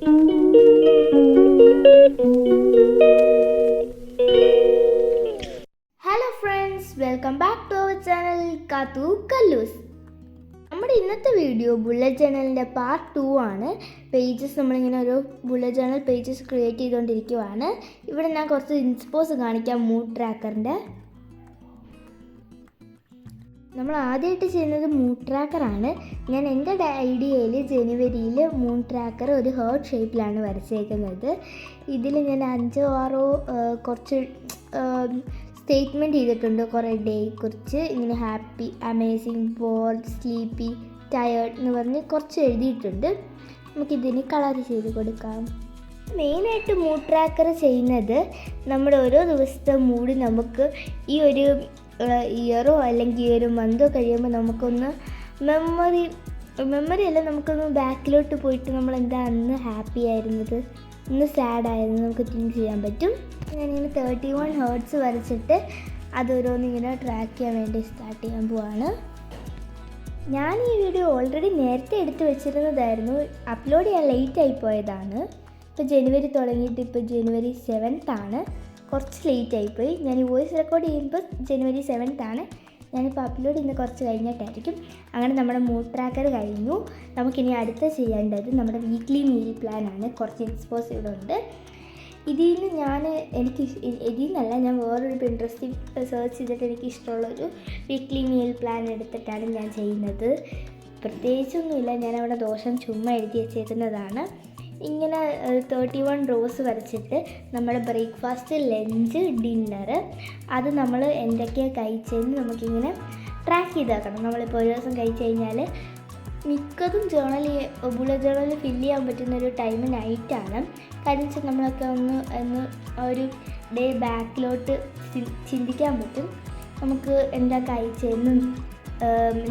Hello friends, welcome back to our channel കാത്തു കല്ലൂസ്. നമ്മുടെ ഇന്നത്തെ വീഡിയോ ബുള്ളറ്റ് ജേണലിൻ്റെ പാർട്ട് 2 ആണ്. പേജസ് നമ്മളിങ്ങനെ ഒരു ബുള്ളറ്റ് ജേണൽ പേജസ് ക്രിയേറ്റ് ചെയ്തുകൊണ്ടിരിക്കുവാണ്. ഇവിടെ ഞാൻ കുറച്ച് ഇൻസ്പോസ് കാണിക്കാം മൂഡ് ട്രാക്കറിൻ്റെ. നമ്മൾ ആദ്യമായിട്ട് ചെയ്യുന്നത് മൂഡ് ട്രാക്കറാണ്. ഞാൻ എൻ്റെ ഐഡിയയിൽ ജനുവരിയിൽ മൂഡ് ട്രാക്കർ ഒരു ഹേർട്ട് ഷേപ്പിലാണ് വരച്ചേക്കുന്നത്. ഇതിൽ ഞാൻ 5-6 കുറച്ച് സ്റ്റേറ്റ്മെൻറ്റ് ചെയ്തിട്ടുണ്ട്. കുറേ ഡേയെക്കുറിച്ച് ഇങ്ങനെ happy, amazing, bold, sleepy, tired എന്ന് പറഞ്ഞ് കുറച്ച് എഴുതിയിട്ടുണ്ട്. നമുക്കിതിന് കളർ ചെയ്ത് കൊടുക്കാം. മെയിനായിട്ട് മൂഡ് ട്രാക്കർ ചെയ്യുന്നത് നമ്മുടെ ഓരോ ദിവസത്തെ മൂഡ് നമുക്ക് ഈ ഒരു ഇയറോ അല്ലെങ്കിൽ ഈ ഒരു മന്തോ കഴിയുമ്പോൾ നമുക്കൊന്ന് മെമ്മറി അല്ല, നമുക്കൊന്ന് ബാക്കിലോട്ട് പോയിട്ട് നമ്മൾ എന്താ അന്ന് ഹാപ്പി ആയിരുന്നത്, ഇന്ന് സാഡ് ആയിരുന്നത് നമുക്ക് തിങ്ക് ചെയ്യാൻ പറ്റും. ഞാനിങ്ങനെ 31 ഹേർട്സ് വരച്ചിട്ട് അതോരോന്നിങ്ങനെ ട്രാക്ക് ചെയ്യാൻ വേണ്ടി സ്റ്റാർട്ട് ചെയ്യാൻ പോവാണ്. ഞാൻ ഈ വീഡിയോ ഓൾറെഡി നേരത്തെ എടുത്ത് വെച്ചിരുന്നതായിരുന്നു, അപ്ലോഡ് ചെയ്യാൻ ലേറ്റായി പോയതാണ്. ഇപ്പോൾ ജനുവരി തുടങ്ങിയിട്ട് ഇപ്പോൾ ജനുവരി 7th ആണ്. കുറച്ച് ലേറ്റ് ആയിപ്പോയി. ഞാൻ ഈ വോയിസ് റെക്കോർഡ് ചെയ്യുമ്പോൾ ജനുവരി 7th ആണ്. ഞാനിപ്പോൾ അപ്ലോഡ് ചെയ്യുന്ന കുറച്ച് കഴിഞ്ഞിട്ടായിരിക്കും. അങ്ങനെ നമ്മുടെ മൂഡ് ട്രാക്കർ കഴിഞ്ഞു. നമുക്കിനി അടുത്ത് ചെയ്യേണ്ടത് നമ്മുടെ വീക്ക്ലി മീൽ പ്ലാനാണ്. കുറച്ച് ഇൻസ്പോസ് ഇവിടെ ഉണ്ട്. ഇതിൽ നിന്ന് ഇതിൽ നിന്നല്ല, ഞാൻ വേറൊരു പിൻട്രസ്റ്റിൽ സെർച്ച് ചെയ്തിട്ട് എനിക്ക് ഇഷ്ടമുള്ളൊരു വീക്ക്ലി മീൽ പ്ലാൻ എടുത്തിട്ടാണ് ഞാൻ ചെയ്യുന്നത്. പ്രത്യേകിച്ചൊന്നുമില്ല, ഞാനവിടെ ദോഷം ചുമ്മാ എഴുതി വെച്ചേക്കുന്നതാണ്. ഇങ്ങനെ 31 റോസ് വരച്ചിട്ട് നമ്മുടെ ബ്രേക്ക്ഫാസ്റ്റ്, ലഞ്ച്, ഡിന്നർ അത് നമ്മൾ എന്തൊക്കെയാണ് കഴിച്ചതെന്ന് നമുക്കിങ്ങനെ ട്രാക്ക് ചെയ്ത് വെക്കണം. നമ്മളിപ്പോൾ ഒരു ദിവസം കഴിച്ച് കഴിഞ്ഞാൽ മിക്കതും ബുള്ളറ്റ് ജേണലിൽ ഫില്ല് ചെയ്യാൻ പറ്റുന്നൊരു ടൈം നൈറ്റാണ്. കാര്യം വെച്ചാൽ നമ്മളൊക്കെ ഒന്ന് ഒരു ഡേ ബാക്കിലോട്ട് ചിന്തിക്കാൻ പറ്റും. നമുക്ക് എന്താ കഴിച്ചതെന്നും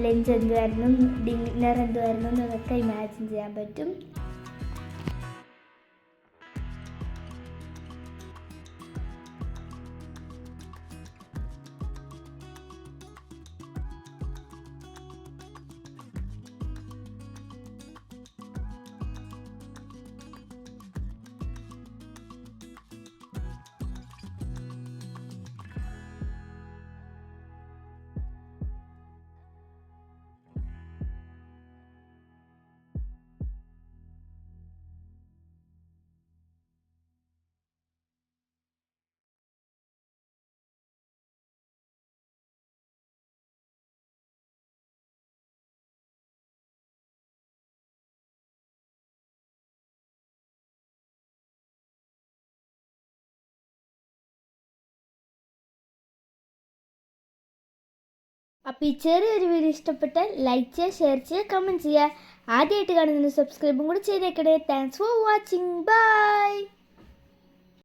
ലഞ്ച് എന്തുമായിരുന്നു, ഡിന്നർ എന്തുമായിരുന്നു എന്നതൊക്കെ ഇമാജിൻ ചെയ്യാൻ പറ്റും. അപ്പോൾ ഈ ചെറിയൊരു വീഡിയോ ഇഷ്ടപ്പെട്ടാൽ ലൈക്ക് ചെയ്യുക, ഷെയർ ചെയ്യുക, കമൻറ്റ് ചെയ്യുക. ആദ്യമായിട്ട് കാണുന്നതിന് സബ്സ്ക്രൈബും കൂടി ചെയ്തേക്കണേ. Thanks for watching. ബൈ.